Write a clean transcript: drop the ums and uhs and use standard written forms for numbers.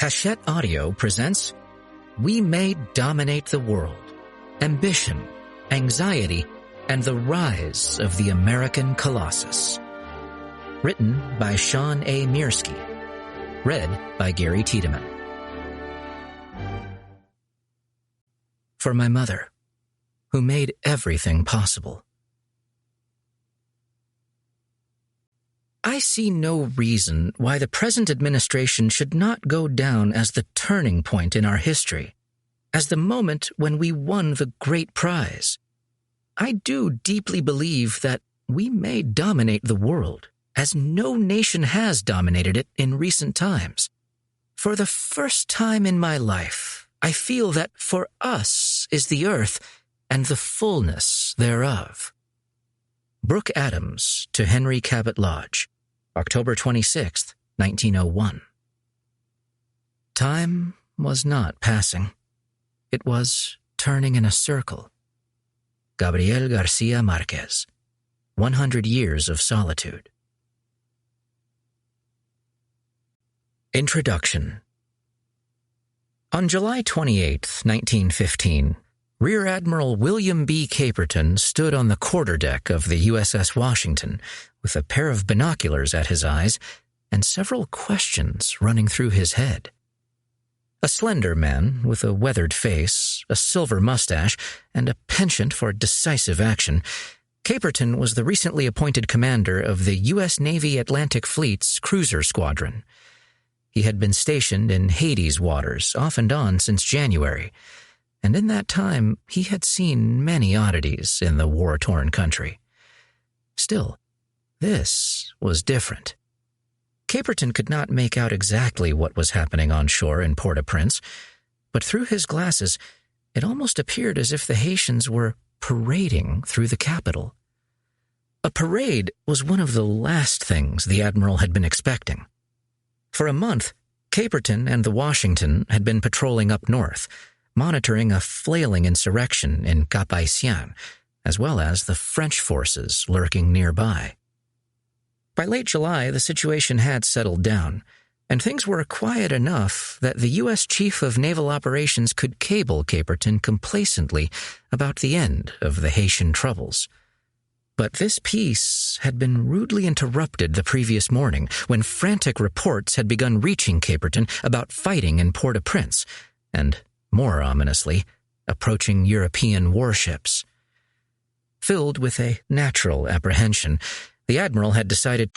Hachette Audio presents We May Dominate the World, Ambition, Anxiety, and the Rise of the American Colossus. Written by Sean A. Mirski. Read by Gary Tiedemann. For my mother, who made everything possible. I see no reason why the present administration should not go down as the turning point in our history, as the moment when we won the great prize. I do deeply believe that we may dominate the world, as no nation has dominated it in recent times. For the first time in my life, I feel that for us is the earth and the fullness thereof. Brooke Adams to Henry Cabot Lodge, October 26, 1901. Time was not passing. It was turning in a circle. Gabriel Garcia Marquez, 100 Years of Solitude. Introduction. On July 28, 1915, Rear Admiral William B. Caperton stood on the quarterdeck of the USS Washington with a pair of binoculars at his eyes and several questions running through his head. A slender man with a weathered face, a silver mustache, and a penchant for decisive action, Caperton was the recently appointed commander of the U.S. Navy Atlantic Fleet's cruiser squadron. He had been stationed in Hades waters off and on since January, and in that time he had seen many oddities in the war-torn country. Still, this was different. Caperton could not make out exactly what was happening on shore in Port-au-Prince, but through his glasses it almost appeared as if the Haitians were parading through the capital. A parade was one of the last things the admiral had been expecting. For a month, Caperton and the Washington had been patrolling up north, monitoring a flailing insurrection in Cap-Haïtien, as well as the French forces lurking nearby. By late July, the situation had settled down, and things were quiet enough that the U.S. Chief of Naval Operations could cable Caperton complacently about the end of the Haitian troubles. But this peace had been rudely interrupted the previous morning when frantic reports had begun reaching Caperton about fighting in Port-au-Prince and, more ominously, approaching European warships. Filled with a natural apprehension, the admiral had decided